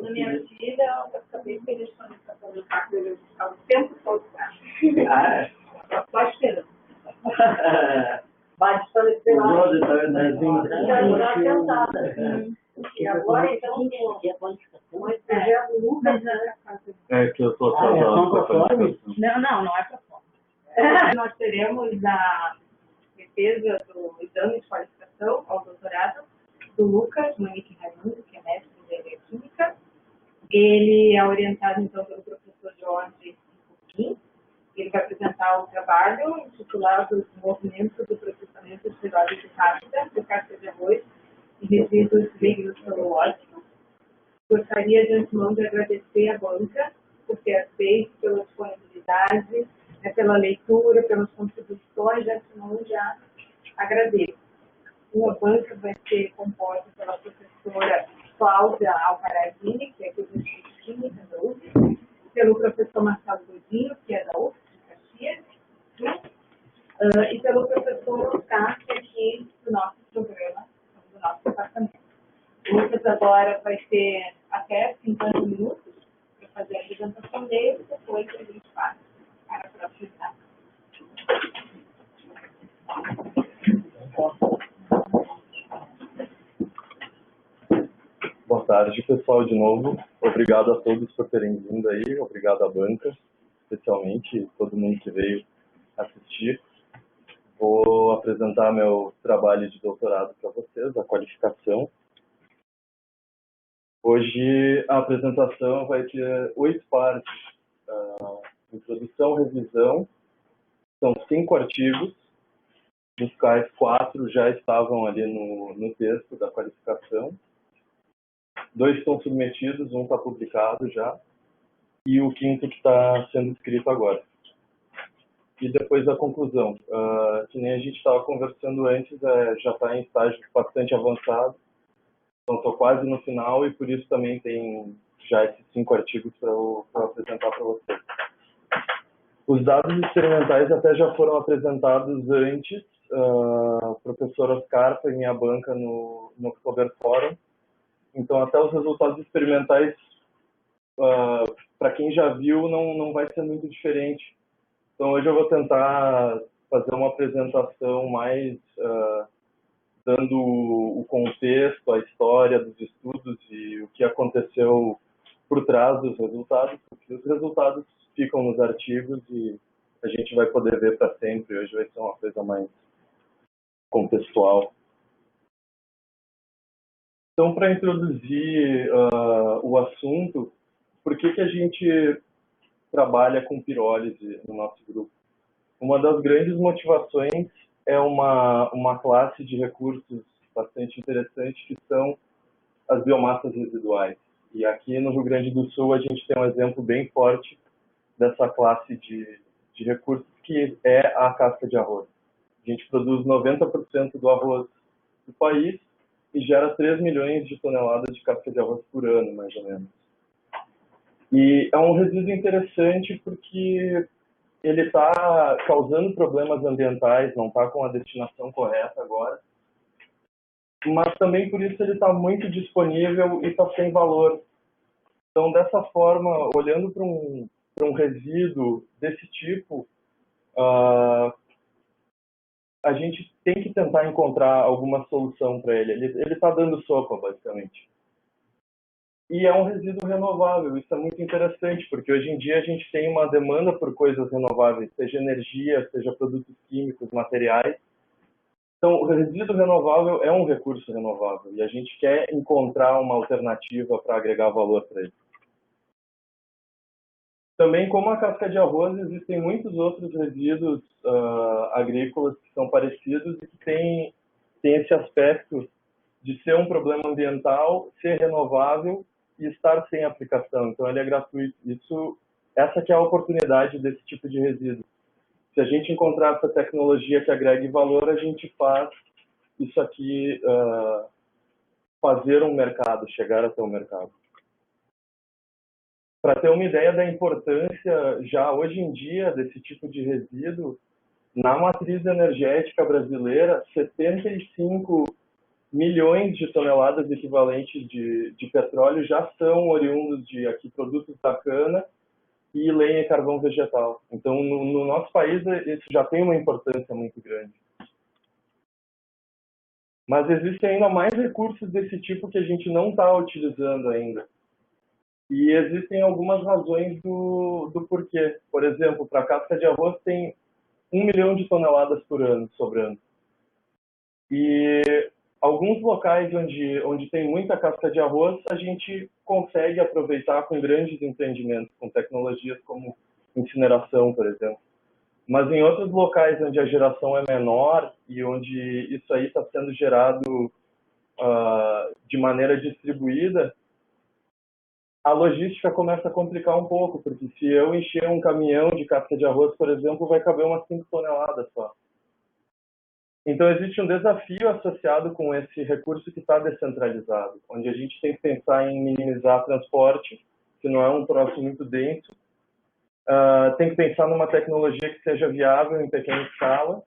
Na minha vida, eu acabei feliz quando eu estava no carro dele, o tempo todo. Só esperando. Vai estar esperando. Já cansada. E agora, então, é que eu estou atrasado para fazer. Não é para fora. Nós teremos a defesa do exame de qualificação ao doutorado do Lucas Manique Raimundo, que é mestre em engenharia química. Ele é orientado, então, pelo professor Jorge Coutinho. Ele vai apresentar o trabalho intitulado Desenvolvimento do Processamento de Pirólise Rápida de Casca de Arroz e Resíduos Líquidos Celulósicos. Gostaria de antemão de agradecer à banca por ter aceito, pela disponibilidade, pela leitura, pelas contribuições, de antemão já agradeço. A banca vai ser composta pela professora Cláudia Alcarazini, que é do Instituto de Química da UFSC, pelo professor Marcelo Godinho, que é da UFSC de Caxias, e pelo professor Cássio, aqui do nosso programa, do nosso departamento. O Lucas agora vai ter até 50 minutos para fazer a apresentação dele, depois a gente passa para a próxima etapa. Boa tarde, pessoal, de novo. Obrigado a todos por terem vindo aí, obrigado à banca, especialmente todo mundo que veio assistir. Vou apresentar meu trabalho de doutorado para vocês, a qualificação. Hoje a apresentação vai ter 8 partes, introdução, revisão, são 5 artigos, dos quais 4 já estavam ali no texto da qualificação. 2 estão submetidos, um está publicado já, e o 5º que está sendo escrito agora. E depois a conclusão. Que nem a gente estava conversando antes, já está em estágio bastante avançado, então estou quase no final e por isso também tem já esses 5 artigos para apresentar para vocês. Os dados experimentais até já foram apresentados antes, professor Oscar foi minha banca no October Forum. Então, até os resultados experimentais, para quem já viu, não vai ser muito diferente. Então, hoje eu vou tentar fazer uma apresentação mais dando o contexto, a história dos estudos e o que aconteceu por trás dos resultados, porque os resultados ficam nos artigos e a gente vai poder ver para sempre. Hoje vai ser uma coisa mais contextual. Então, para introduzir o assunto, por que a gente trabalha com pirólise no nosso grupo? Uma das grandes motivações é uma classe de recursos bastante interessante, que são as biomassas residuais. E aqui no Rio Grande do Sul a gente tem um exemplo bem forte dessa classe de recursos, que é a casca de arroz. A gente produz 90% do arroz do país, e gera 3 milhões de toneladas de casca de arroz por ano, mais ou menos. E é um resíduo interessante porque ele está causando problemas ambientais, não está com a destinação correta agora, mas também por isso ele está muito disponível e está sem valor. Então, dessa forma, olhando para um resíduo desse tipo, a gente tem que tentar encontrar alguma solução para ele. Ele está dando sopa, basicamente. E é um resíduo renovável. Isso é muito interessante, porque hoje em dia a gente tem uma demanda por coisas renováveis, seja energia, seja produtos químicos, materiais. Então, o resíduo renovável é um recurso renovável e a gente quer encontrar uma alternativa para agregar valor para ele. Também, como a casca de arroz, existem muitos outros resíduos agrícolas que são parecidos e que têm esse aspecto de ser um problema ambiental, ser renovável e estar sem aplicação. Então, ele é gratuito. Essa que é a oportunidade desse tipo de resíduo. Se a gente encontrar essa tecnologia que agregue valor, a gente faz isso aqui, fazer um mercado, chegar até o mercado. Para ter uma ideia da importância, já hoje em dia, desse tipo de resíduo, na matriz energética brasileira, 75% milhões de toneladas equivalentes de petróleo já são oriundos de aqui produtos da cana e lenha e carvão vegetal. Então, no nosso país, isso já tem uma importância muito grande. Mas existem ainda mais recursos desse tipo que a gente não está utilizando ainda. E existem algumas razões do porquê. Por exemplo, para a casca de arroz tem 1 milhão de toneladas por ano sobrando. E alguns locais onde tem muita casca de arroz, a gente consegue aproveitar com grandes empreendimentos, com tecnologias como incineração, por exemplo. Mas em outros locais onde a geração é menor e onde isso aí está sendo gerado de maneira distribuída, a logística começa a complicar um pouco, porque se eu encher um caminhão de casca de arroz, por exemplo, vai caber umas 5 toneladas só. Então, existe um desafio associado com esse recurso que está descentralizado, onde a gente tem que pensar em minimizar transporte, que não é um troço muito denso, tem que pensar numa tecnologia que seja viável em pequena escala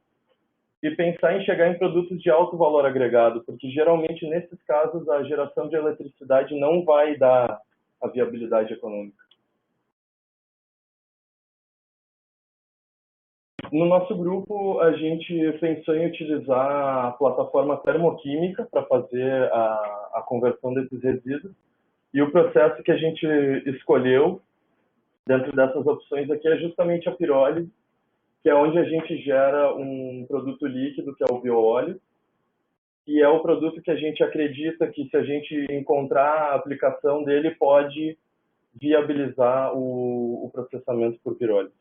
e pensar em chegar em produtos de alto valor agregado, porque geralmente nesses casos a geração de eletricidade não vai dar a viabilidade econômica. No nosso grupo, a gente pensou em utilizar a plataforma termoquímica para fazer a conversão desses resíduos, e o processo que a gente escolheu dentro dessas opções aqui é justamente a pirólise, que é onde a gente gera um produto líquido, que é o bioóleo, e é o produto que a gente acredita que, se a gente encontrar a aplicação dele, pode viabilizar o processamento por pirólise.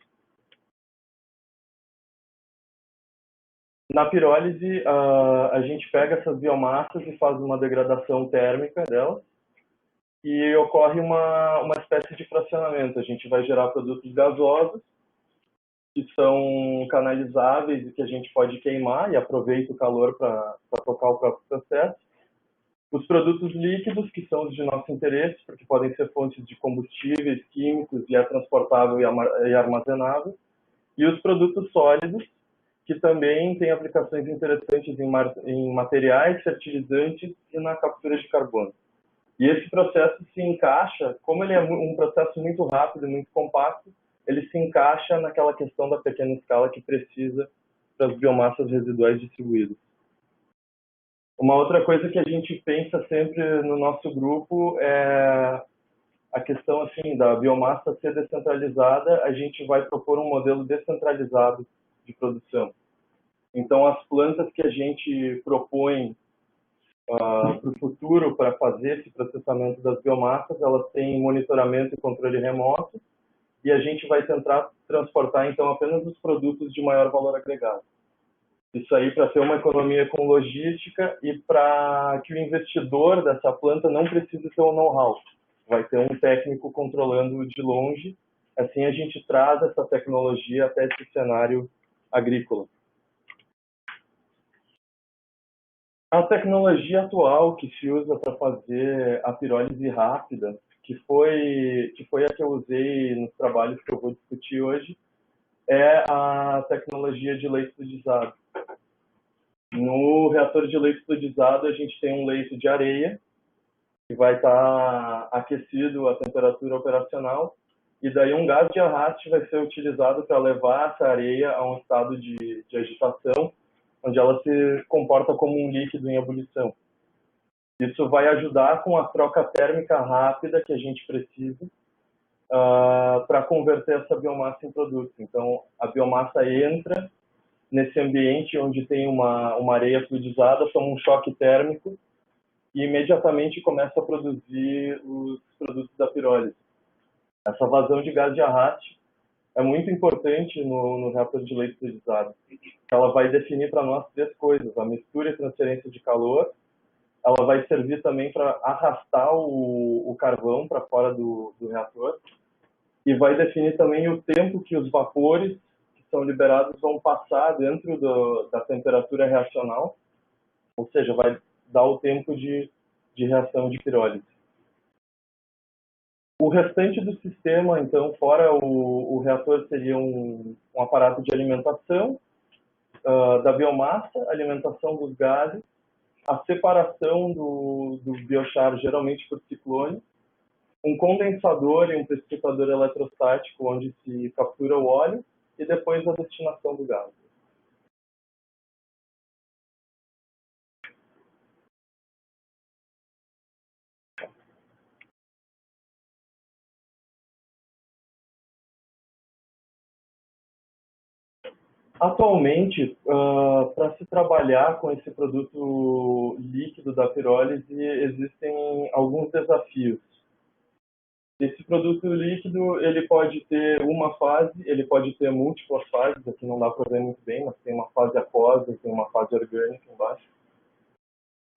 Na pirólise, a gente pega essas biomassas e faz uma degradação térmica delas, e ocorre uma espécie de fracionamento. A gente vai gerar produtos gasosos, que são canalizáveis e que a gente pode queimar e aproveita o calor para tocar o próprio processo. Os produtos líquidos, que são os de nosso interesse, porque podem ser fontes de combustíveis, químicos, e é transportável e armazenável. E os produtos sólidos, que também têm aplicações interessantes em materiais, fertilizantes e na captura de carbono. E esse processo se encaixa, como ele é um processo muito rápido e muito compacto, ele se encaixa naquela questão da pequena escala que precisa para as biomassas residuais distribuídas. Uma outra coisa que a gente pensa sempre no nosso grupo é a questão assim da biomassa ser descentralizada. A gente vai propor um modelo descentralizado de produção. Então, as plantas que a gente propõe para o futuro, para fazer esse processamento das biomassas, elas têm monitoramento e controle remoto, e a gente vai tentar transportar, então, apenas os produtos de maior valor agregado. Isso aí para ter uma economia com logística e para que o investidor dessa planta não precise ter o know-how. Vai ter um técnico controlando de longe. Assim a gente traz essa tecnologia até esse cenário agrícola. A tecnologia atual que se usa para fazer a pirólise rápida, que foi a que eu usei nos trabalhos que eu vou discutir hoje, é a tecnologia de leite fluidizado. No reator de leite fluidizado, a gente tem um leito de areia, que vai estar aquecido a temperatura operacional, e daí um gás de arraste vai ser utilizado para levar essa areia a um estado de agitação, onde ela se comporta como um líquido em ebulição. Isso vai ajudar com a troca térmica rápida que a gente precisa para converter essa biomassa em produto. Então, a biomassa entra nesse ambiente onde tem uma areia fluidizada, toma um choque térmico e imediatamente começa a produzir os produtos da pirólise. Essa vazão de gás de arraste é muito importante no reator de leite fluidizado. Ela vai definir para nós 3 coisas: a mistura e transferência de calor, ela vai servir também para arrastar o carvão para fora do reator, e vai definir também o tempo que os vapores que são liberados vão passar dentro da temperatura reacional, ou seja, vai dar o tempo de reação de pirólise. O restante do sistema, então, fora o reator, seria um aparato de alimentação da biomassa, alimentação dos gases, a separação do biochar, geralmente por ciclone, um condensador e um precipitador eletrostático, onde se captura o óleo, e depois a destinação do gás. Atualmente, para se trabalhar com esse produto líquido da pirólise, existem alguns desafios. Esse produto líquido, ele pode ter uma fase, ele pode ter múltiplas fases, aqui não dá para ver muito bem, mas tem uma fase aquosa, tem uma fase orgânica embaixo.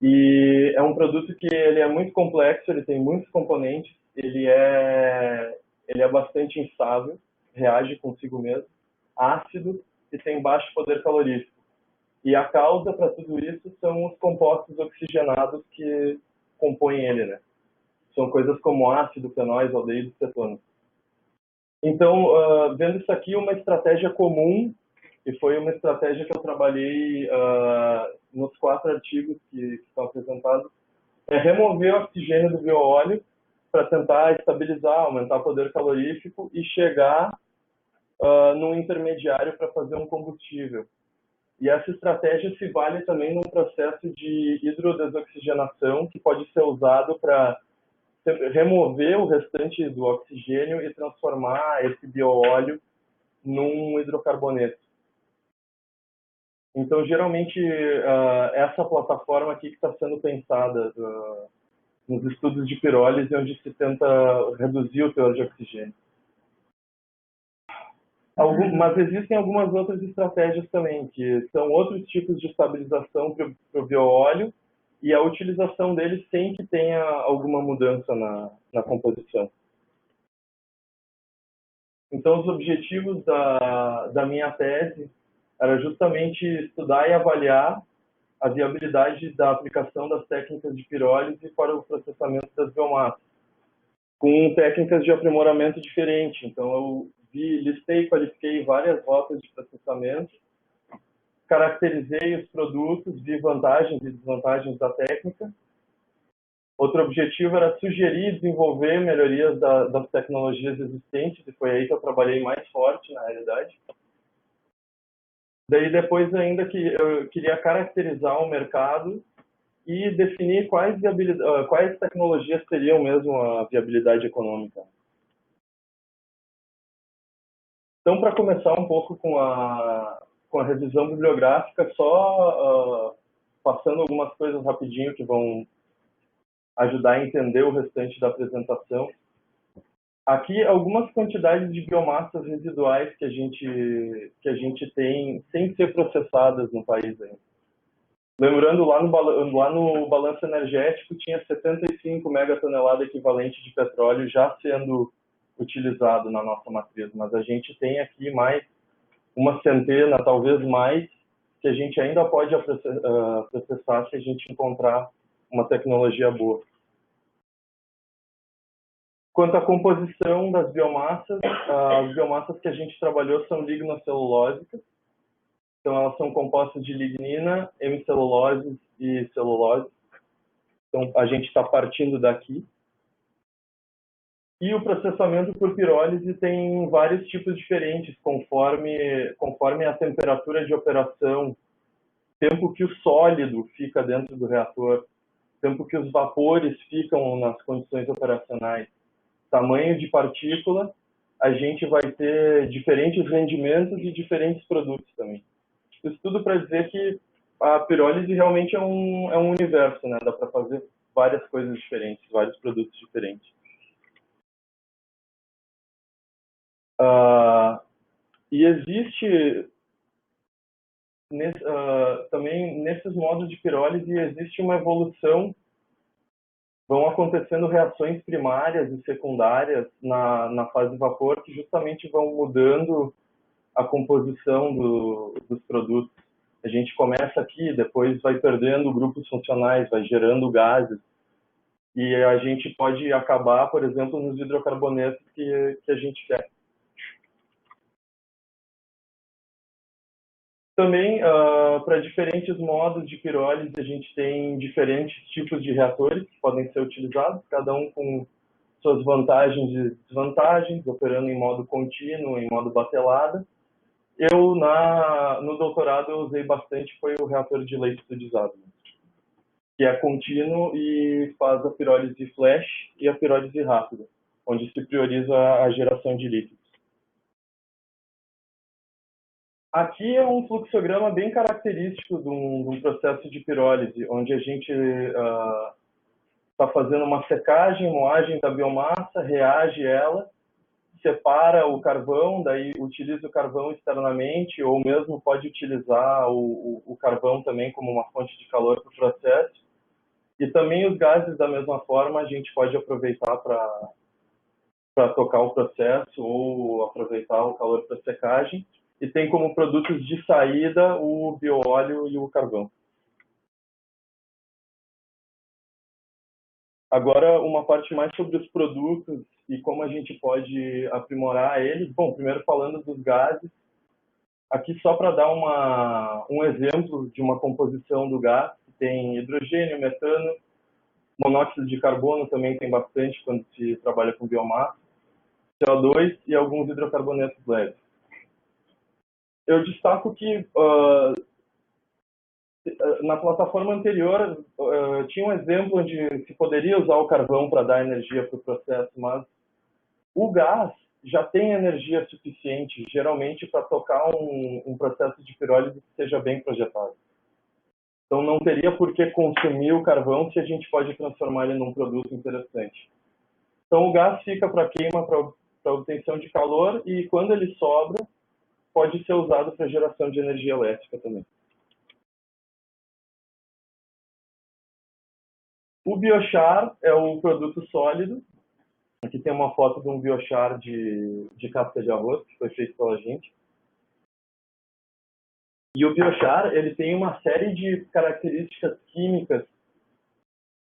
E é um produto que ele é muito complexo, ele tem muitos componentes, ele é bastante instável, reage consigo mesmo, ácido e tem baixo poder calorífico. E a causa para tudo isso são os compostos oxigenados que compõem ele, né? São coisas como ácido, fenóis, aldeídos, cetonas. Então, vendo isso aqui, uma estratégia comum, e foi uma estratégia que eu trabalhei nos 4 artigos que estão apresentados, é remover o oxigênio do bioóleo para tentar estabilizar, aumentar o poder calorífico e chegar num intermediário para fazer um combustível. E essa estratégia se vale também num processo de hidrodesoxigenação que pode ser usado para remover o restante do oxigênio e transformar esse bioóleo num hidrocarboneto. Então, geralmente, essa plataforma aqui que está sendo pensada nos estudos de pirólise, onde se tenta reduzir o teor de oxigênio. Mas existem algumas outras estratégias também, que são outros tipos de estabilização para o bioóleo e a utilização deles sem que tenha alguma mudança na composição. Então, os objetivos da minha tese era justamente estudar e avaliar a viabilidade da aplicação das técnicas de pirólise para o processamento das biomassas, com técnicas de aprimoramento diferente. Então, eu listei e qualifiquei várias rotas de processamento, caracterizei os produtos, vi vantagens e desvantagens da técnica. Outro objetivo era sugerir e desenvolver melhorias das tecnologias existentes, e foi aí que eu trabalhei mais forte, na realidade. Daí, depois, ainda que eu queria caracterizar o mercado e definir quais tecnologias teriam mesmo a viabilidade econômica. Então, para começar um pouco com a revisão bibliográfica, só passando algumas coisas rapidinho que vão ajudar a entender o restante da apresentação. Aqui, algumas quantidades de biomassas residuais que a gente tem sem ser processadas no país ainda. Lembrando, lá no balanço energético, tinha 75 megatoneladas equivalente de petróleo já sendo utilizado na nossa matriz, mas a gente tem aqui mais uma centena, talvez mais, que a gente ainda pode processar se a gente encontrar uma tecnologia boa. Quanto à composição das biomassas, as biomassas que a gente trabalhou são lignocelulósicas. Então, elas são compostas de lignina, hemicelulose e celulose. Então, a gente está partindo daqui. E o processamento por pirólise tem vários tipos diferentes, conforme a temperatura de operação, tempo que o sólido fica dentro do reator, tempo que os vapores ficam nas condições operacionais, tamanho de partícula, a gente vai ter diferentes rendimentos e diferentes produtos também. Isso tudo para dizer que a pirólise realmente é um universo, né? Dá para fazer várias coisas diferentes, vários produtos diferentes. E existe também nesses modos de pirólise existe uma evolução, vão acontecendo reações primárias e secundárias na fase de vapor que justamente vão mudando a composição dos produtos. A gente começa aqui, depois vai perdendo grupos funcionais, vai gerando gases, e a gente pode acabar, por exemplo, nos hidrocarbonetos que a gente quer. Também, para diferentes modos de pirólise, a gente tem diferentes tipos de reatores que podem ser utilizados, cada um com suas vantagens e desvantagens, operando em modo contínuo, em modo batelada. Eu, no doutorado, eu usei bastante, foi o reator de leite estudizado, que é contínuo e faz a pirólise flash e a pirólise rápida, onde se prioriza a geração de líquidos. Aqui é um fluxograma bem característico de um processo de pirólise, onde a gente está fazendo uma secagem, moagem da biomassa, reage ela, separa o carvão, daí utiliza o carvão externamente, ou mesmo pode utilizar o carvão também como uma fonte de calor para o processo. E também os gases, da mesma forma, a gente pode aproveitar para tocar o processo ou aproveitar o calor para secagem. E tem como produtos de saída o bioóleo e o carvão. Agora, uma parte mais sobre os produtos e como a gente pode aprimorar eles. Bom, primeiro falando dos gases. Aqui só para dar um exemplo de uma composição do gás, tem hidrogênio, metano, monóxido de carbono também tem bastante quando se trabalha com biomassa, CO2 e alguns hidrocarbonetos leves. Eu destaco que na plataforma anterior tinha um exemplo onde se poderia usar o carvão para dar energia para o processo, mas o gás já tem energia suficiente, geralmente, para tocar um processo de pirólise que seja bem projetado. Então, não teria por que consumir o carvão se a gente pode transformar ele num produto interessante. Então, o gás fica para queima, para obtenção de calor, e quando ele sobra, pode ser usado para geração de energia elétrica também. O biochar é o produto sólido. Aqui tem uma foto de um biochar de casca de arroz, que foi feito pela gente. E o biochar, ele tem uma série de características químicas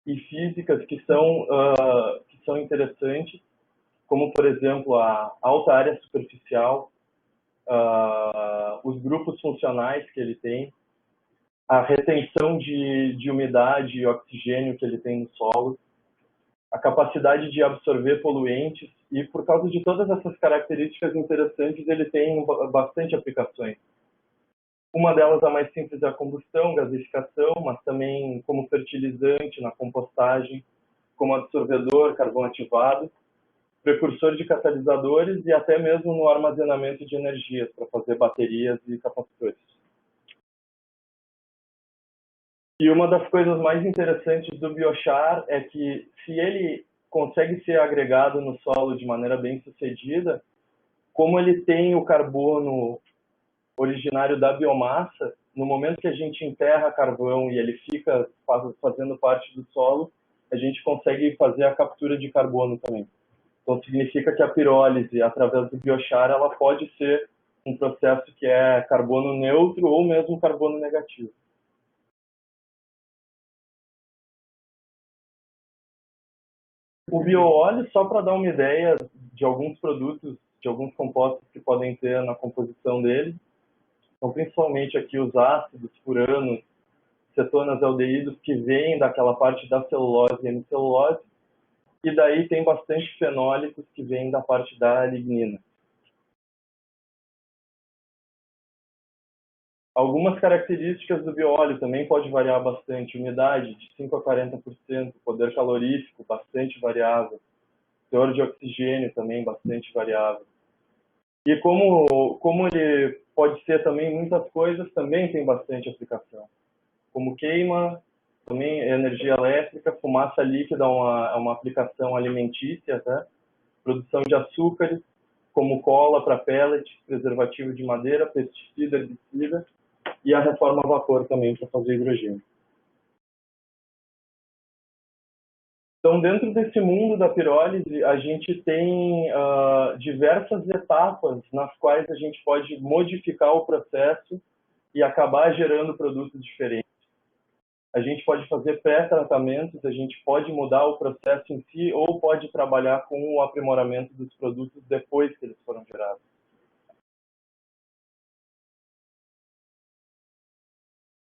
e físicas que são interessantes, como, por exemplo, a alta área superficial, os grupos funcionais que ele tem, a retenção de umidade e oxigênio que ele tem no solo, a capacidade de absorver poluentes, e por causa de todas essas características interessantes, ele tem bastante aplicações. Uma delas, a mais simples, é a combustão, gasificação, mas também como fertilizante na compostagem, como absorvedor, carvão ativado, precursor de catalisadores e até mesmo no armazenamento de energias para fazer baterias e capacitores. E uma das coisas mais interessantes do biochar é que, se ele consegue ser agregado no solo de maneira bem sucedida, como ele tem o carbono originário da biomassa, no momento que a gente enterra carvão e ele fica fazendo parte do solo, a gente consegue fazer a captura de carbono também. Então, significa que a pirólise, através do biochar, ela pode ser um processo que é carbono neutro ou mesmo carbono negativo. O bioóleo, só para dar uma ideia de alguns produtos, de alguns compostos que podem ter na composição dele, então, principalmente aqui os ácidos, furanos, cetonas, aldeídos, que vêm daquela parte da celulose e hemicelulose, e daí tem bastante fenólicos que vêm da parte da lignina. Algumas características do bioóleo também pode variar bastante. Umidade de 5 a 40%, poder calorífico bastante variável, teor de oxigênio também bastante variável. E como ele pode ser também muitas coisas, também tem bastante aplicação. Como queima, também energia elétrica, fumaça líquida é uma aplicação alimentícia, tá? Produção de açúcares, como cola para pellet, preservativo de madeira, pesticida, herbicida, e a reforma a vapor também para fazer hidrogênio. Então, dentro desse mundo da pirólise, a gente tem diversas etapas nas quais a gente pode modificar o processo e acabar gerando produtos diferentes. A gente pode fazer pré-tratamentos, a gente pode mudar o processo em si ou pode trabalhar com o aprimoramento dos produtos depois que eles foram gerados.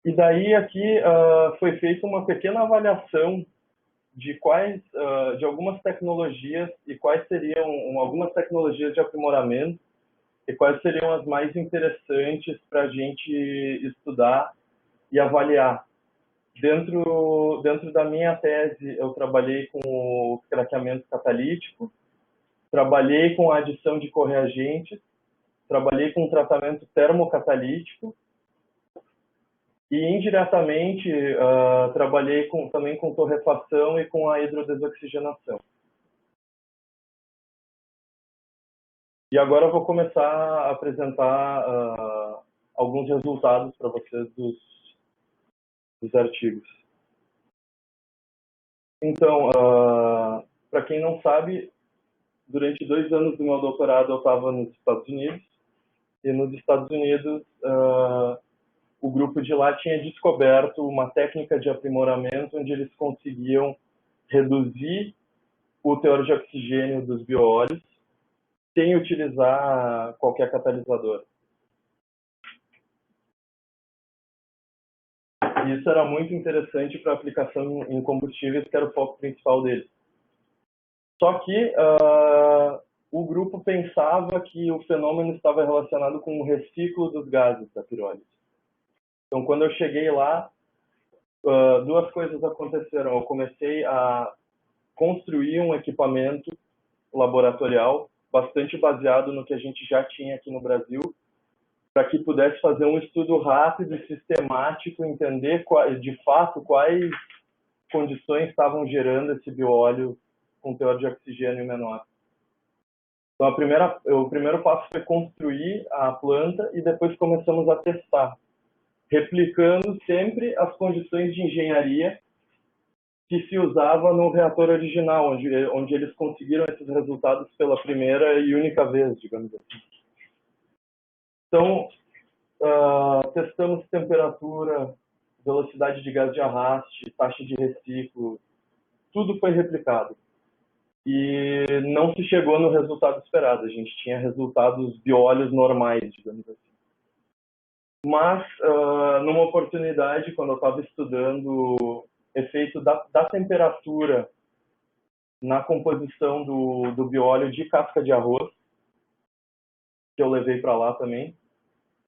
E daí aqui foi feita uma pequena avaliação de de algumas tecnologias e quais seriam algumas tecnologias de aprimoramento e quais seriam as mais interessantes para a gente estudar e avaliar. Dentro da minha tese, eu trabalhei com o craqueamento catalítico, trabalhei com a adição de correagentes, trabalhei com tratamento termocatalítico e, indiretamente, trabalhei também com torrefação e com a hidrodesoxigenação. E agora eu vou começar a apresentar alguns resultados para vocês dos artigos. Então, para quem não sabe, durante 2 anos do meu doutorado eu estava nos Estados Unidos, e nos Estados Unidos o grupo de lá tinha descoberto uma técnica de aprimoramento onde eles conseguiam reduzir o teor de oxigênio dos bioóleos sem utilizar qualquer catalisador. E isso era muito interessante para aplicação em combustíveis, que era o foco principal deles. Só que o grupo pensava que o fenômeno estava relacionado com o reciclo dos gases da pirólise. Então, quando eu cheguei lá, 2 coisas aconteceram. Eu comecei a construir um equipamento laboratorial bastante baseado no que a gente já tinha aqui no Brasil, para que pudesse fazer um estudo rápido e sistemático, entender de fato quais condições estavam gerando esse bioóleo com teor de oxigênio menor. Então, o primeiro passo foi construir a planta e depois começamos a testar, replicando sempre as condições de engenharia que se usava no reator original, onde eles conseguiram esses resultados pela primeira e única vez, digamos assim. Então, testamos temperatura, velocidade de gás de arraste, taxa de reciclo, tudo foi replicado. E não se chegou no resultado esperado, a gente tinha resultados bióleos normais, digamos assim. Mas, numa oportunidade, quando eu estava estudando efeito da temperatura na composição do bióleo de casca de arroz, que eu levei para lá também,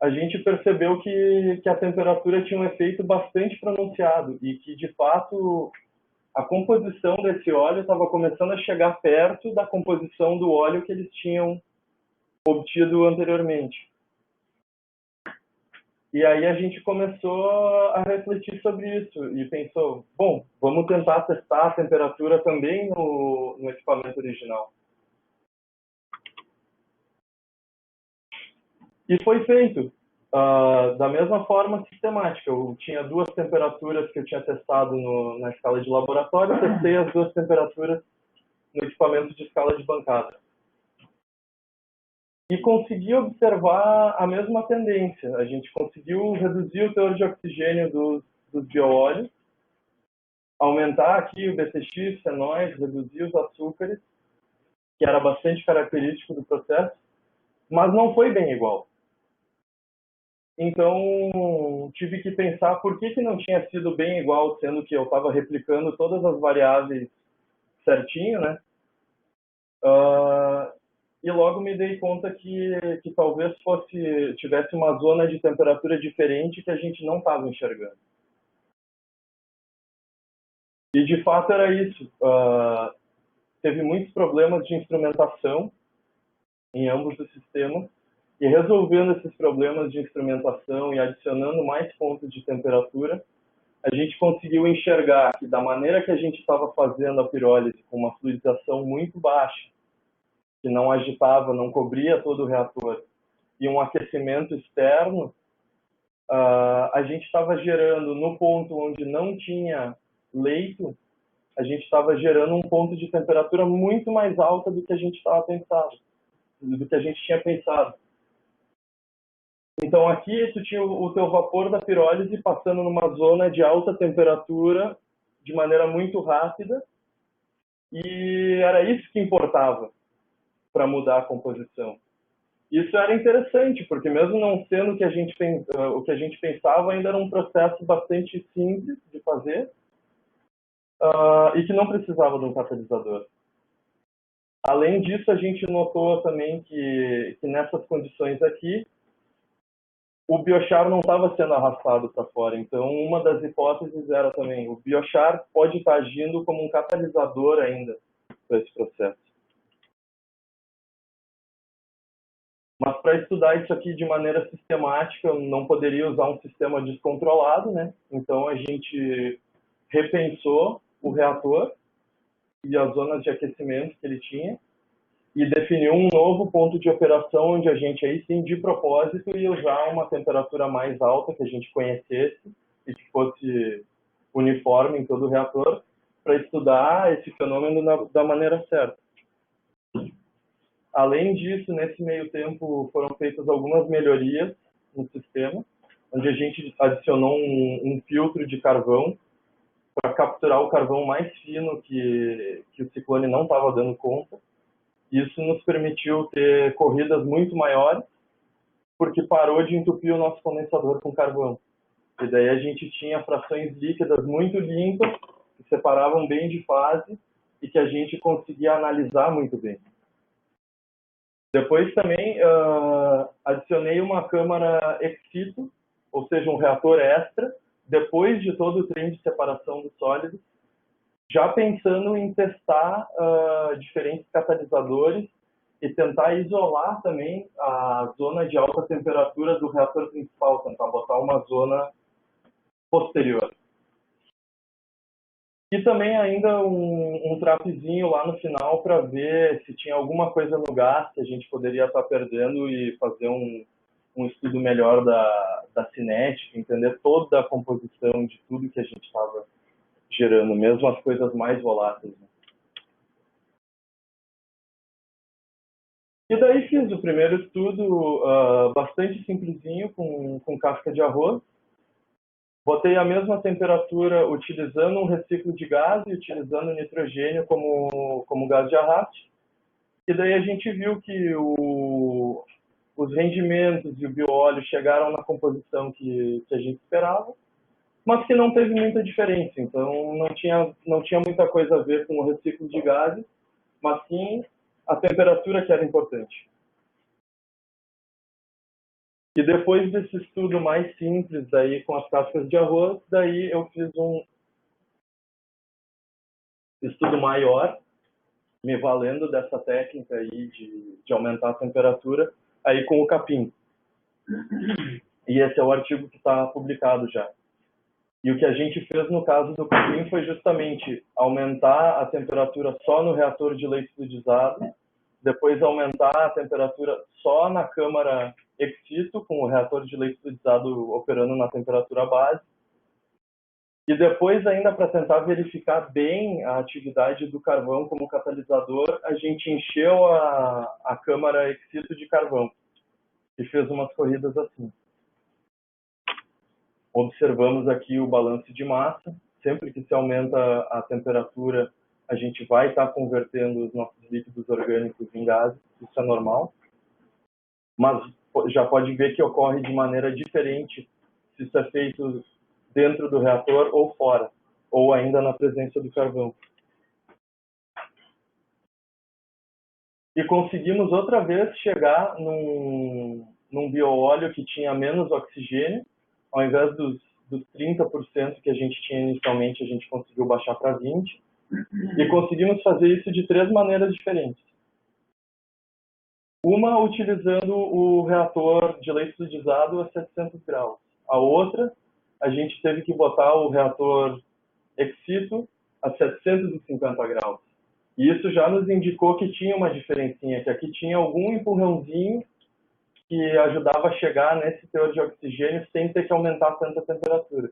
a gente percebeu que a temperatura tinha um efeito bastante pronunciado e que, de fato, a composição desse óleo estava começando a chegar perto da composição do óleo que eles tinham obtido anteriormente. E aí a gente começou a refletir sobre isso e pensou, bom, vamos tentar testar a temperatura também no equipamento original. E foi feito da mesma forma sistemática. Eu tinha 2 temperaturas que eu tinha testado na escala de laboratório, testei as 2 temperaturas no equipamento de escala de bancada. E consegui observar a mesma tendência. A gente conseguiu reduzir o teor de oxigênio dos bioóleos, aumentar aqui o BCX, fenóis, reduzir os açúcares, que era bastante característico do processo, mas não foi bem igual. Então, tive que pensar por que não tinha sido bem igual, sendo que eu estava replicando todas as variáveis certinho, né? E logo me dei conta que talvez tivesse uma zona de temperatura diferente que a gente não estava enxergando. E, de fato, era isso. Teve muitos problemas de instrumentação em ambos os sistemas, e resolvendo esses problemas de instrumentação e adicionando mais pontos de temperatura, a gente conseguiu enxergar que, da maneira que a gente estava fazendo a pirólise, com uma fluidização muito baixa, que não agitava, não cobria todo o reator, e um aquecimento externo, a gente estava gerando, no ponto onde não tinha leito, a gente estava gerando um ponto de temperatura muito mais alta do que a gente tinha pensado. Então aqui tu tinha o teu vapor da pirólise passando numa zona de alta temperatura de maneira muito rápida, e era isso que importava para mudar a composição. Isso era interessante, porque mesmo não sendo o que a gente pensava, ainda era um processo bastante simples de fazer, e que não precisava de um catalisador. Além disso, a gente notou também que nessas condições aqui, o biochar não estava sendo arrastado para fora. Então, uma das hipóteses era também, o biochar pode estar agindo como um catalisador ainda para esse processo. Mas para estudar isso aqui de maneira sistemática, eu não poderia usar um sistema descontrolado, né? Então, a gente repensou o reator e as zonas de aquecimento que ele tinha e definiu um novo ponto de operação onde a gente aí sim, de propósito, ia usar uma temperatura mais alta que a gente conhecesse e que fosse uniforme em todo o reator para estudar esse fenômeno da maneira certa. Além disso, nesse meio tempo foram feitas algumas melhorias no sistema, onde a gente adicionou um filtro de carvão para capturar o carvão mais fino que o ciclone não estava dando conta. Isso nos permitiu ter corridas muito maiores, porque parou de entupir o nosso condensador com carvão. E daí a gente tinha frações líquidas muito limpas, que separavam bem de fase e que a gente conseguia analisar muito bem. Depois também adicionei uma câmara ex situ, ou seja, um reator extra, depois de todo o trem de separação dos sólidos, já pensando em testar diferentes catalisadores e tentar isolar também a zona de alta temperatura do reator principal, tentar botar uma zona posterior. E também ainda um trapezinho lá no final para ver se tinha alguma coisa no gás que a gente poderia estar perdendo e fazer um estudo melhor da cinética, entender toda a composição de tudo que a gente estava gerando, mesmo as coisas mais voláteis. E daí fiz o primeiro estudo bastante simplesinho, com casca de arroz. Botei a mesma temperatura utilizando um reciclo de gás e utilizando o nitrogênio como gás de arraste. E daí a gente viu que os rendimentos e o bioóleo chegaram na composição que a gente esperava, mas que não teve muita diferença. Então não tinha muita coisa a ver com o reciclo de gases, mas sim a temperatura que era importante. E depois desse estudo mais simples daí com as cascas de arroz, daí eu fiz um estudo maior, me valendo dessa técnica aí de aumentar a temperatura, aí com o capim. E esse é o artigo que está publicado já. E o que a gente fez no caso do capim foi justamente aumentar a temperatura só no reator de leite fluidizado, depois aumentar a temperatura só na câmara ex situ, com o reator de leite fluidizado operando na temperatura base. E depois, ainda para tentar verificar bem a atividade do carvão como catalisador, a gente encheu a câmara ex situ de carvão e fez umas corridas assim. Observamos aqui o balanço de massa. Sempre que se aumenta a temperatura, a gente vai estar convertendo os nossos líquidos orgânicos em gases, isso é normal. Mas já pode ver que ocorre de maneira diferente se isso é feito dentro do reator ou fora, ou ainda na presença do carvão. E conseguimos outra vez chegar num bioóleo que tinha menos oxigênio, ao invés dos 30% que a gente tinha inicialmente, a gente conseguiu baixar para 20%, e conseguimos fazer isso de 3 maneiras diferentes. Uma, utilizando o reator de leite fluidizado a 700 graus. A outra, a gente teve que botar o reator ex situ a 750 graus. E isso já nos indicou que tinha uma diferencinha, que aqui tinha algum empurrãozinho que ajudava a chegar nesse teor de oxigênio sem ter que aumentar tanto a temperatura.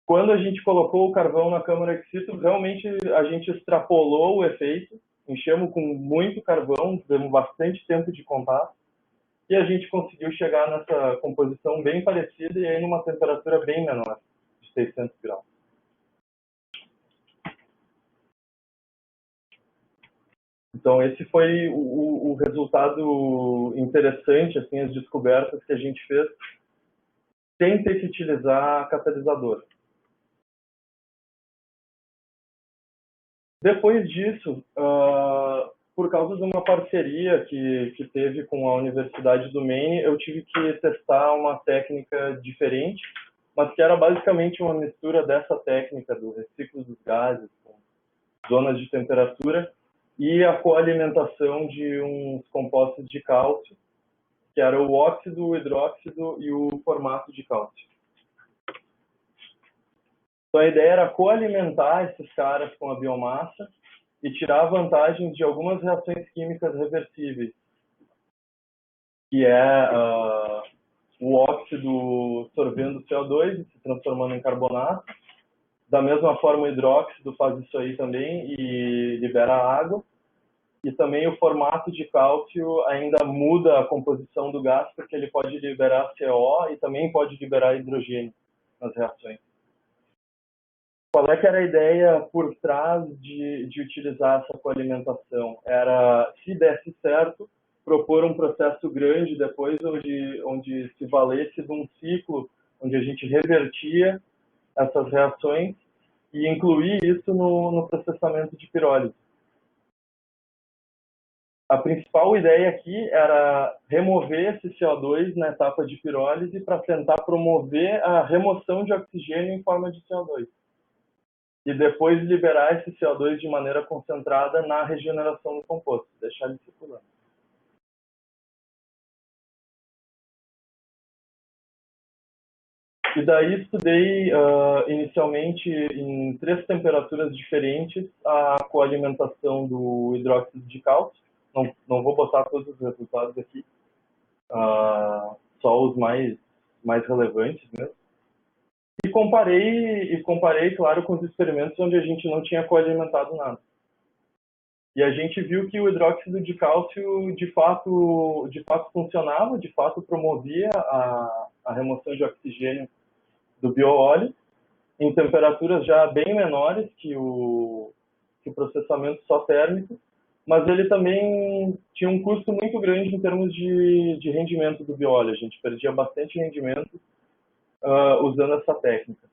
Quando a gente colocou o carvão na câmara ex situ, realmente a gente extrapolou o efeito, enchemos com muito carvão, demos bastante tempo de contato, e a gente conseguiu chegar nessa composição bem parecida e aí numa temperatura bem menor, de 600 graus. Então, esse foi o resultado interessante, assim, as descobertas que a gente fez sem ter que utilizar catalisador. Depois disso, por causa de uma parceria que teve com a Universidade do Maine, eu tive que testar uma técnica diferente, mas que era basicamente uma mistura dessa técnica do reciclo dos gases, com zonas de temperatura, e a coalimentação de uns compostos de cálcio, que era o óxido, o hidróxido e o formato de cálcio. Então a ideia era coalimentar esses caras com a biomassa e tirar vantagens de algumas reações químicas reversíveis, que é o óxido sorvendo CO2 e se transformando em carbonato. Da mesma forma, o hidróxido faz isso aí também e libera água. E também o formato de cálcio ainda muda a composição do gás, porque ele pode liberar CO e também pode liberar hidrogênio nas reações. Qual é que era a ideia por trás de utilizar essa coalimentação? Era, se desse certo, propor um processo grande depois onde se valesse de um ciclo onde a gente revertia essas reações e incluir isso no processamento de pirólise. A principal ideia aqui era remover esse CO2 na etapa de pirólise para tentar promover a remoção de oxigênio em forma de CO2. E depois liberar esse CO2 de maneira concentrada na regeneração do composto, deixar ele circulando. E daí estudei inicialmente em 3 temperaturas diferentes a coalimentação do hidróxido de cálcio. Não vou botar todos os resultados aqui, só os mais relevantes mesmo. E comparei, claro, com os experimentos onde a gente não tinha coalimentado nada. E a gente viu que o hidróxido de cálcio de fato funcionava, de fato promovia a remoção de oxigênio do bioóleo em temperaturas já bem menores que o processamento só térmico, mas ele também tinha um custo muito grande em termos de rendimento do bioóleo. A gente perdia bastante rendimento usando essa técnica.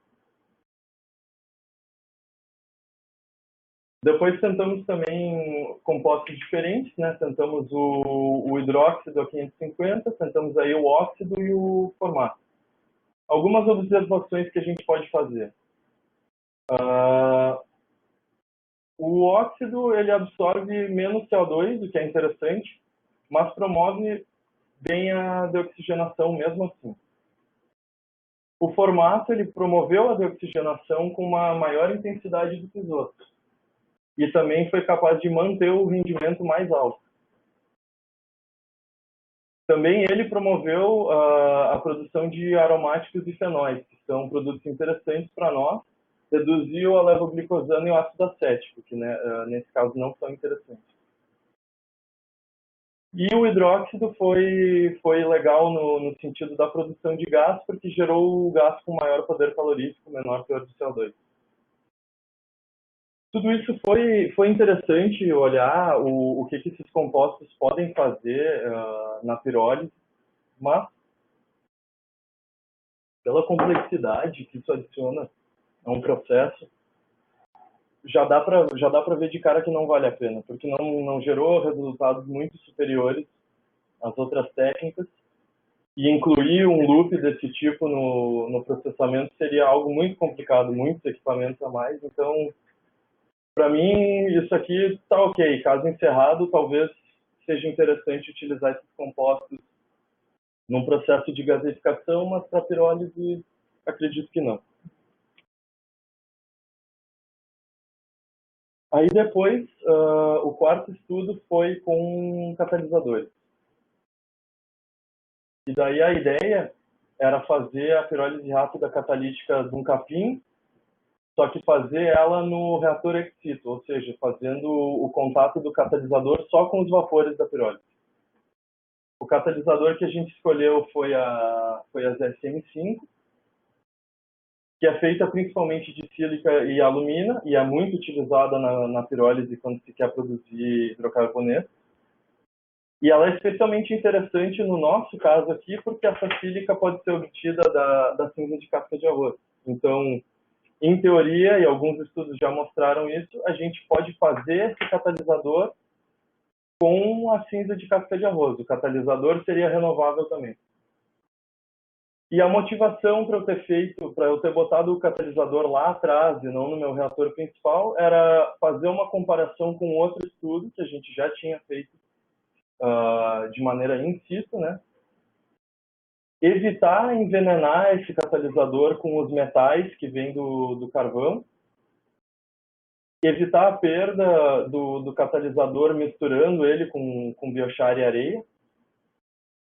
Depois tentamos também compostos diferentes, né? Tentamos o hidróxido a 550, tentamos aí o óxido e o formato. Algumas observações que a gente pode fazer. O óxido ele absorve menos CO2, o que é interessante, mas promove bem a deoxigenação mesmo assim. O formato ele promoveu a deoxigenação com uma maior intensidade do que os outros. E também foi capaz de manter o rendimento mais alto. Também ele promoveu a produção de aromáticos e fenóis, que são produtos interessantes para nós, reduziu a levoglicosano e o ácido acético, que nesse caso não são interessantes. E o hidróxido foi legal no sentido da produção de gás, porque gerou o gás com maior poder calorífico, menor teor de CO2. Tudo isso foi interessante olhar o que esses compostos podem fazer na pirólise, mas pela complexidade que isso adiciona a um processo, já dá para ver de cara que não vale a pena, porque não gerou resultados muito superiores às outras técnicas, e incluir um loop desse tipo no processamento seria algo muito complicado, muitos equipamentos a mais. Então, para mim, isso aqui está ok. Caso encerrado, talvez seja interessante utilizar esses compostos num processo de gasificação, mas para pirólise, acredito que não. Aí depois, o quarto estudo foi com catalisadores. E daí a ideia era fazer a pirólise rápida catalítica de um capim, só que fazer ela no reator ex situ, ou seja, fazendo o contato do catalisador só com os vapores da pirólise. O catalisador que a gente escolheu foi as SM5, que é feita principalmente de sílica e alumina, e é muito utilizada na pirólise quando se quer produzir hidrocarboneto. E ela é especialmente interessante no nosso caso aqui, porque essa sílica pode ser obtida da cinza de casca de arroz. Então, em teoria, e alguns estudos já mostraram isso, a gente pode fazer esse catalisador com a cinza de casca de arroz. O catalisador seria renovável também. E a motivação para eu ter botado o catalisador lá atrás e não no meu reator principal era fazer uma comparação com outro estudo que a gente já tinha feito de maneira in situ, né? Evitar envenenar esse catalisador com os metais que vêm do carvão, evitar a perda do catalisador misturando ele com biochar e areia,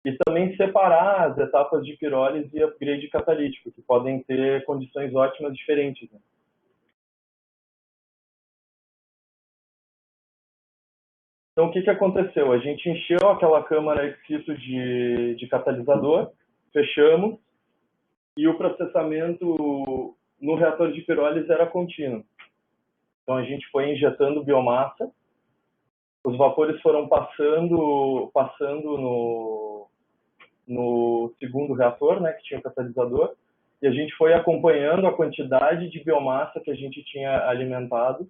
e também separar as etapas de pirólise e upgrade catalítico, que podem ter condições ótimas diferentes, né? Então, o que aconteceu? A gente encheu aquela câmara ex situ de catalisador, fechamos, e o processamento no reator de pirólise era contínuo. Então, a gente foi injetando biomassa, os vapores foram passando no segundo reator, né, que tinha o catalisador, e a gente foi acompanhando a quantidade de biomassa que a gente tinha alimentado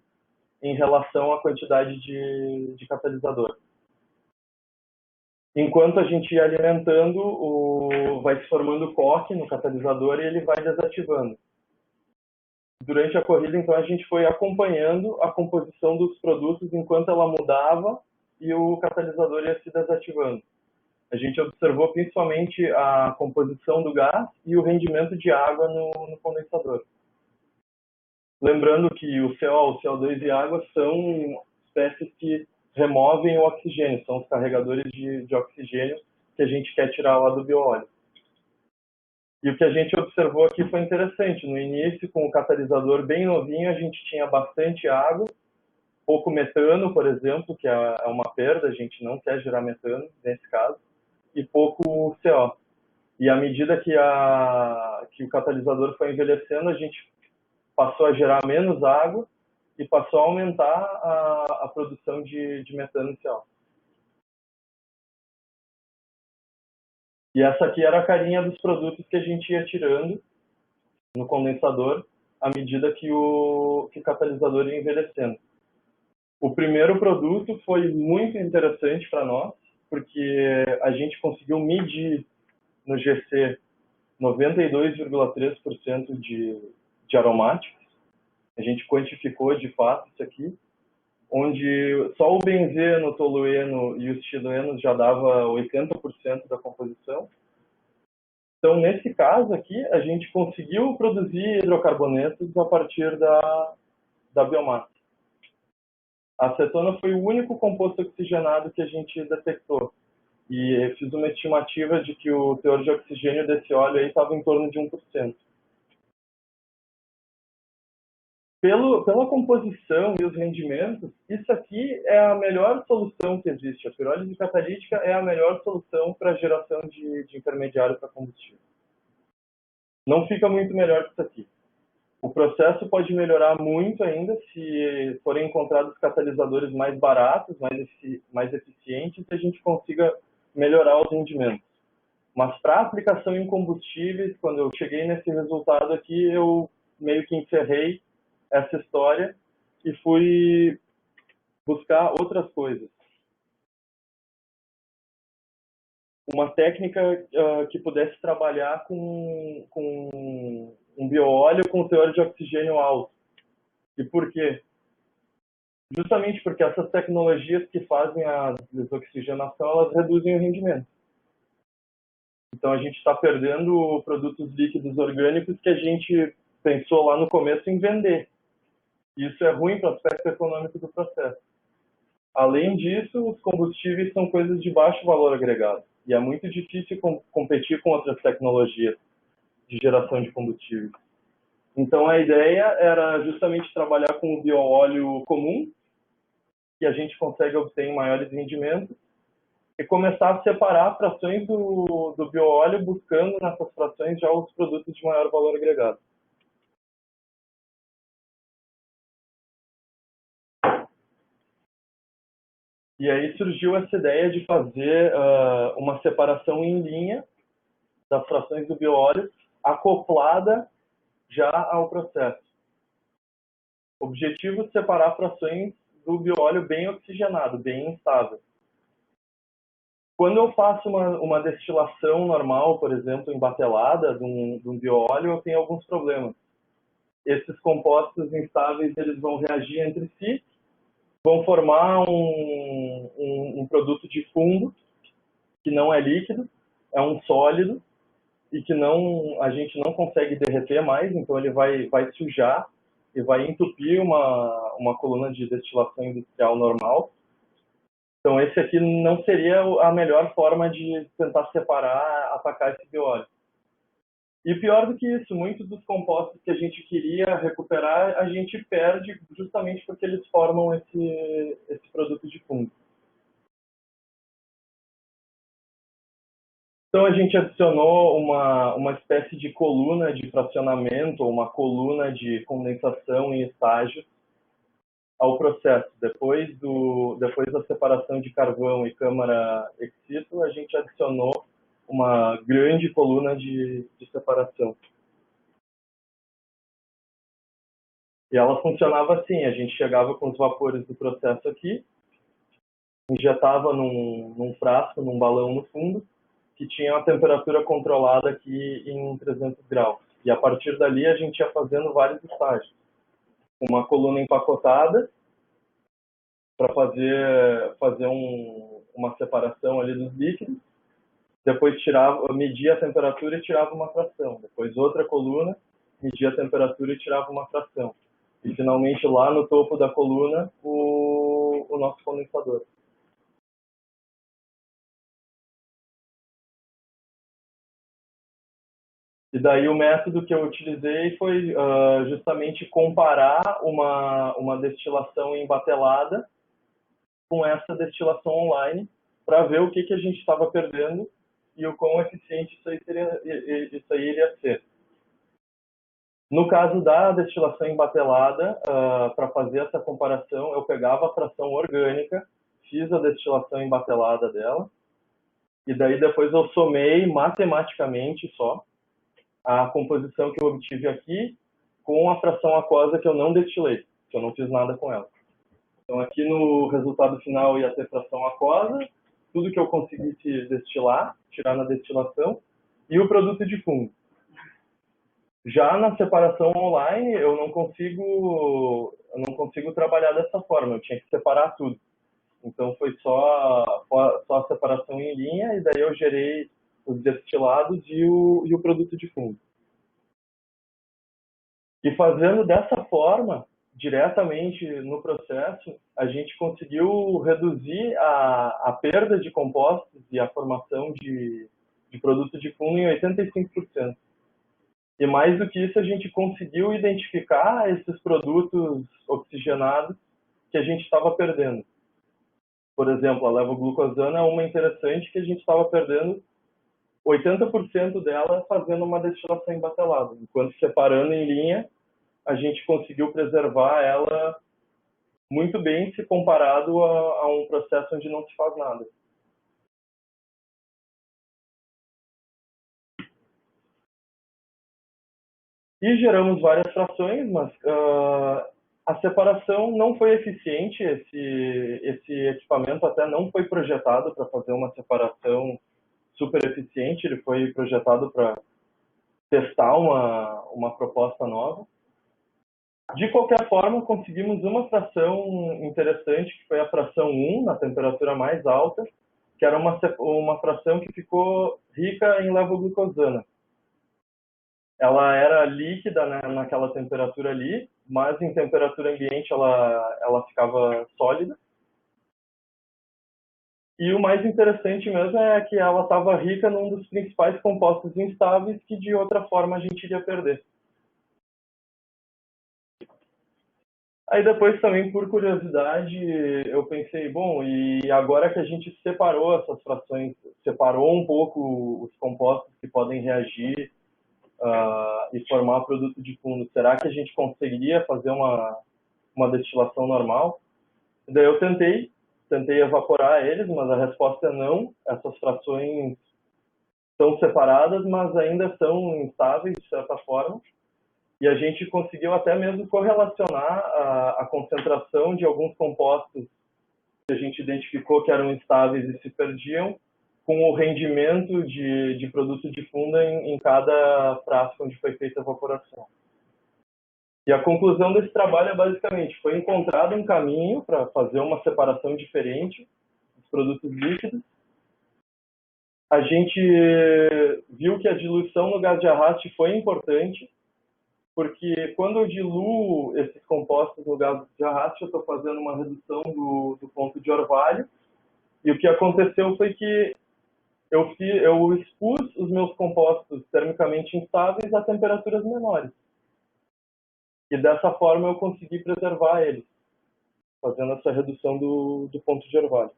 em relação à quantidade de catalisador. Enquanto a gente ia alimentando, vai se formando coque no catalisador e ele vai desativando. Durante a corrida, então, a gente foi acompanhando a composição dos produtos enquanto ela mudava e o catalisador ia se desativando. A gente observou principalmente a composição do gás e o rendimento de água no condensador. Lembrando que o CO, o CO2 e a água são espécies que removem o oxigênio, são os carregadores de oxigênio que a gente quer tirar lá do bioóleo. E o que a gente observou aqui foi interessante. No início, com o catalisador bem novinho, a gente tinha bastante água, pouco metano, por exemplo, que é uma perda, a gente não quer gerar metano nesse caso, e pouco CO. E à medida que o catalisador foi envelhecendo, a gente passou a gerar menos água e passou a aumentar a produção de metano e CO. E essa aqui era a carinha dos produtos que a gente ia tirando no condensador à medida que o catalisador ia envelhecendo. O primeiro produto foi muito interessante para nós, porque a gente conseguiu medir no GC 92,3% de aromáticos. A gente quantificou de fato isso aqui, onde só o benzeno, o tolueno e os estiloenos já dava 80% da composição. Então, nesse caso aqui, a gente conseguiu produzir hidrocarbonetos a partir da biomassa. A acetona foi o único composto oxigenado que a gente detectou. E fiz uma estimativa de que o teor de oxigênio desse óleo aí estava em torno de 1%. Pela composição e os rendimentos, isso aqui é a melhor solução que existe. A pirólise catalítica é a melhor solução para a geração de intermediário para combustível. Não fica muito melhor que isso aqui. O processo pode melhorar muito ainda se forem encontrados catalisadores mais baratos, mais eficientes, e a gente consiga melhorar os rendimentos. Mas para aplicação em combustíveis, quando eu cheguei nesse resultado aqui, eu meio que encerrei essa história e fui buscar outras coisas. Uma técnica que pudesse trabalhar com um bioóleo com teor de oxigênio alto. E por quê? Justamente porque essas tecnologias que fazem a desoxigenação, elas reduzem o rendimento. Então a gente está perdendo produtos líquidos orgânicos que a gente pensou lá no começo em vender. Isso é ruim para o aspecto econômico do processo. Além disso, os combustíveis são coisas de baixo valor agregado. E é muito difícil competir com outras tecnologias de geração de combustíveis. Então a ideia era justamente trabalhar com o bioóleo comum, que a gente consegue obter em maiores rendimentos, e começar a separar frações do bioóleo, buscando nessas frações já os produtos de maior valor agregado. E aí surgiu essa ideia de fazer uma separação em linha das frações do bióleo acoplada já ao processo. Objetivo: separar frações do bióleo bem oxigenado, bem instável. Quando eu faço uma destilação normal, por exemplo, embatelada de um bióleo, eu tenho alguns problemas. Esses compostos instáveis eles vão reagir entre si, vão formar um produto de fundo, que não é líquido, é um sólido, e que a gente não consegue derreter mais, então ele vai sujar e vai entupir uma coluna de destilação industrial normal. Então esse aqui não seria a melhor forma de tentar separar, atacar esse bióleo. E pior do que isso, muitos dos compostos que a gente queria recuperar, a gente perde justamente porque eles formam esse produto de fundo. Então a gente adicionou uma espécie de coluna de fracionamento, ou uma coluna de condensação em estágio ao processo. Depois da separação de carvão e câmara ex situ, a gente adicionou uma grande coluna de separação. E ela funcionava assim: a gente chegava com os vapores do processo aqui, injetava num frasco, num balão no fundo, que tinha uma temperatura controlada aqui em 300 graus. E a partir dali a gente ia fazendo vários estágios. Uma coluna empacotada para fazer uma separação ali dos líquidos. Depois media a temperatura e tirava uma fração. Depois outra coluna, media a temperatura e tirava uma fração. E finalmente lá no topo da coluna, o nosso condensador. E daí o método que eu utilizei foi justamente comparar uma destilação embatelada com essa destilação online, para ver o que a gente estava perdendo e o quão eficiente isso aí iria ser. No caso da destilação embatelada, para fazer essa comparação, eu pegava a fração orgânica, fiz a destilação embatelada dela, e daí depois eu somei matematicamente só a composição que eu obtive aqui com a fração aquosa que eu não destilei, que eu não fiz nada com ela. Então aqui no resultado final ia ter fração aquosa, tudo que eu conseguisse destilar, tirar na destilação, e o produto de fundo. Já na separação online, eu não consigo trabalhar dessa forma, eu tinha que separar tudo. Então foi só a separação em linha, e daí eu gerei os destilados e o produto de fundo. E fazendo dessa forma, diretamente no processo, a gente conseguiu reduzir a perda de compostos e a formação de produto de fundo em 85%. E mais do que isso, a gente conseguiu identificar esses produtos oxigenados que a gente estava perdendo. Por exemplo, a levoglucosana é uma interessante que a gente estava perdendo 80% dela fazendo uma destilação embatelada, enquanto separando em linha, a gente conseguiu preservar ela muito bem se comparado a um processo onde não se faz nada. E geramos várias frações, mas a separação não foi eficiente. Esse equipamento até não foi projetado para fazer uma separação super eficiente, ele foi projetado para testar uma proposta nova. De qualquer forma, conseguimos uma fração interessante, que foi a fração 1, na temperatura mais alta, que era uma fração que ficou rica em levoglucosana. Ela era líquida, né, naquela temperatura ali, mas em temperatura ambiente ela ficava sólida. E o mais interessante mesmo é que ela estava rica num dos principais compostos instáveis que de outra forma a gente iria perder. Aí depois também, por curiosidade, eu pensei, bom, e agora que a gente separou essas frações, separou um pouco os compostos que podem reagir e formar produto de fundo, será que a gente conseguiria fazer uma destilação normal? E daí eu tentei tentei evaporar eles, mas a resposta é não. Essas frações são separadas, mas ainda são instáveis de certa forma. E a gente conseguiu até mesmo correlacionar a concentração de alguns compostos que a gente identificou que eram instáveis e se perdiam com o rendimento de produto de funda em cada frasco onde foi feita a evaporação. E a conclusão desse trabalho é basicamente, foi encontrado um caminho para fazer uma separação diferente dos produtos líquidos. A gente viu que a diluição no gás de arraste foi importante, porque quando eu diluo esses compostos no gás de arraste, eu estou fazendo uma redução do ponto de orvalho, e o que aconteceu foi que eu expus os meus compostos termicamente instáveis a temperaturas menores. E dessa forma eu consegui preservar eles, fazendo essa redução do ponto de orvalho.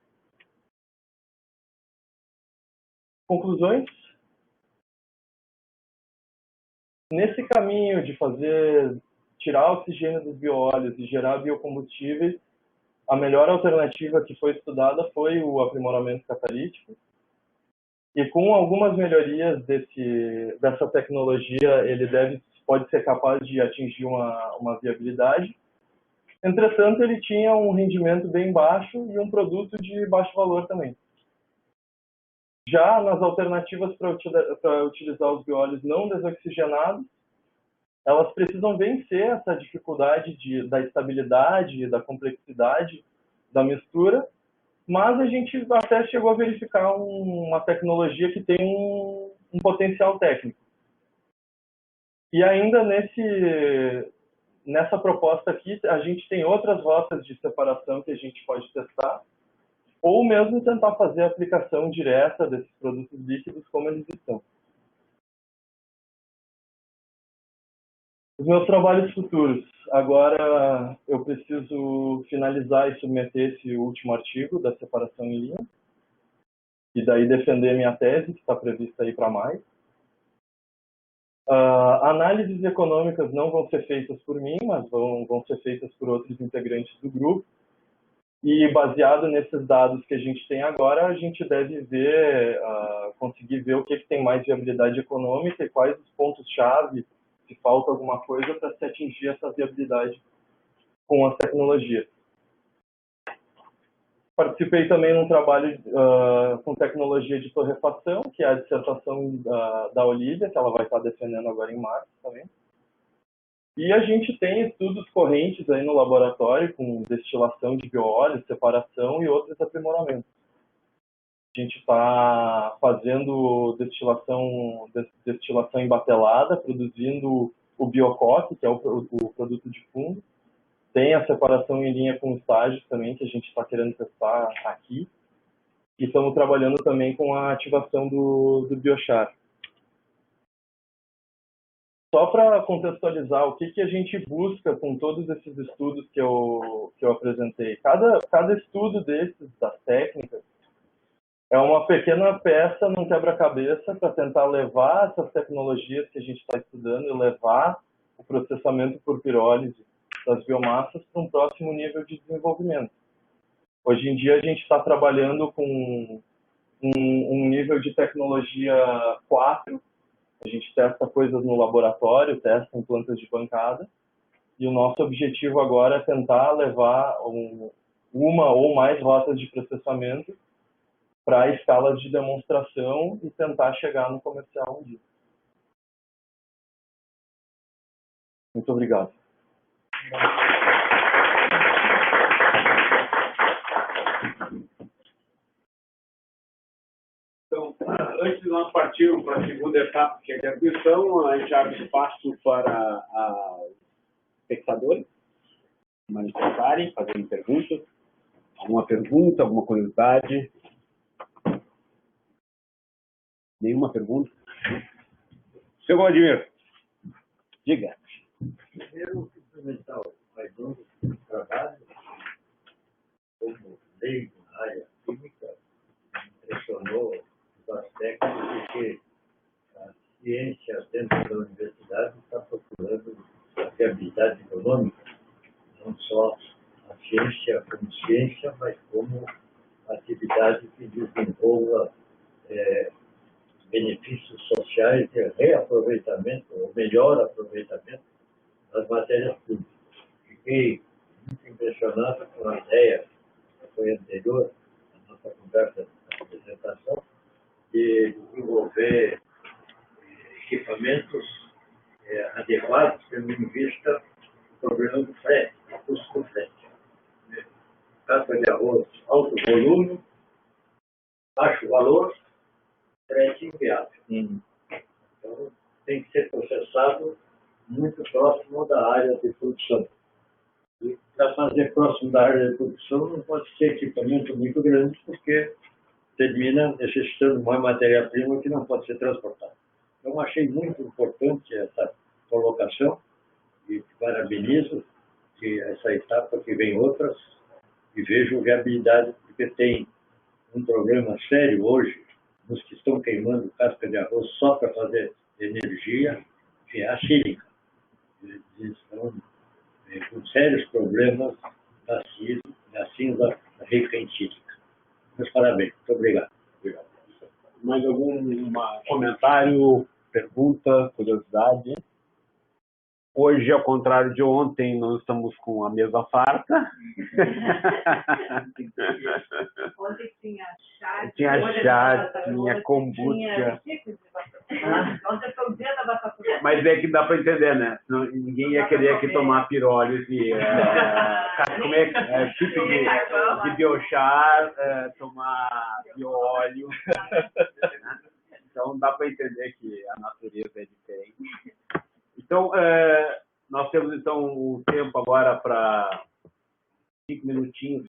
Conclusões? Nesse caminho de tirar o oxigênio dos bioóleos e gerar biocombustíveis, a melhor alternativa que foi estudada foi o aprimoramento catalítico. E com algumas melhorias dessa tecnologia, ele pode ser capaz de atingir uma viabilidade. Entretanto, ele tinha um rendimento bem baixo e um produto de baixo valor também. Já nas alternativas para utilizar os bioóleos não desoxigenados, elas precisam vencer essa dificuldade da estabilidade e da complexidade da mistura, mas a gente até chegou a verificar uma tecnologia que tem um potencial técnico. E ainda nessa proposta aqui, a gente tem outras rotas de separação que a gente pode testar, ou mesmo tentar fazer a aplicação direta desses produtos líquidos como eles estão. Os meus trabalhos futuros. Agora eu preciso finalizar e submeter esse último artigo da separação em linha, e daí defender minha tese, que está prevista aí para maio. Análises econômicas não vão ser feitas por mim, mas vão ser feitas por outros integrantes do grupo. E baseado nesses dados que a gente tem agora, a gente deve conseguir ver o que tem mais viabilidade econômica e quais os pontos-chave, se falta alguma coisa para se atingir essa viabilidade com as tecnologias. Participei também num trabalho com tecnologia de torrefação, que é a dissertação da Olívia, que ela vai estar defendendo agora em março também. E a gente tem estudos correntes aí no laboratório com destilação de bioóleo, separação e outros aprimoramentos. A gente está fazendo destilação embatelada, produzindo o biocoque, que é o produto de fundo. Tem a separação em linha com estágios também, que a gente está querendo testar aqui. E estamos trabalhando também com a ativação do biochar. Só para contextualizar, o que a gente busca com todos esses estudos que eu apresentei? Cada estudo desses, das técnicas, é uma pequena peça num quebra-cabeça para tentar levar essas tecnologias que a gente está estudando e levar o processamento por pirólise das biomassas para um próximo nível de desenvolvimento. Hoje em dia a gente está trabalhando com um nível de tecnologia 4, a gente testa coisas no laboratório, testa em plantas de bancada, e o nosso objetivo agora é tentar levar uma ou mais rotas de processamento para escalas de demonstração e tentar chegar no comercial um dia. Muito obrigado. Então, antes de nós partirmos para a segunda etapa, que é a discussão, a gente abre espaço para os espectadores manifestarem, fazerem perguntas. Alguma pergunta, alguma curiosidade? Nenhuma pergunta? Seu Vladimir, diga. Primeiro, cumprimentar o Raimundo do trabalho, como leigo na área química, impressionou os aspectos de que a ciência dentro da universidade está procurando a viabilidade econômica, não só a ciência como ciência, mas como atividade que desenvolva benefícios sociais de reaproveitamento, ou melhor aproveitamento das matérias-primas. Fiquei muito impressionado com a ideia que foi anterior à nossa conversa de apresentação, de desenvolver equipamentos adequados, tendo em vista o problema do frete, o custo do frete. Casca de arroz, alto volume, baixo valor, frete inviável. Então, tem que ser processado muito próximo da área de produção. E para fazer próximo da área de produção, não pode ser equipamento muito grande, porque termina necessitando mais matéria-prima que não pode ser transportada. Então, achei muito importante essa colocação e parabenizo essa etapa, que vem outras, e vejo viabilidade, porque tem um problema sério hoje nos que estão queimando casca de arroz só para fazer energia, que é a sílica. Eles estão com sérios problemas da cinza rica em sílica. Meus parabéns. Muito obrigado. Mais algum comentário, pergunta, curiosidade? Hoje, ao contrário de ontem, nós estamos com a mesa farta. Ontem tinha chá, tinha kombucha. Ontem foi o dia da batata. Mas é que dá para entender, né? Ninguém ia querer aqui tomar pirólise, tipo de biochar, tomar bioóleo. Então, dá para entender que a natureza é diferente. Então, nós temos então o tempo agora para 5 minutinhos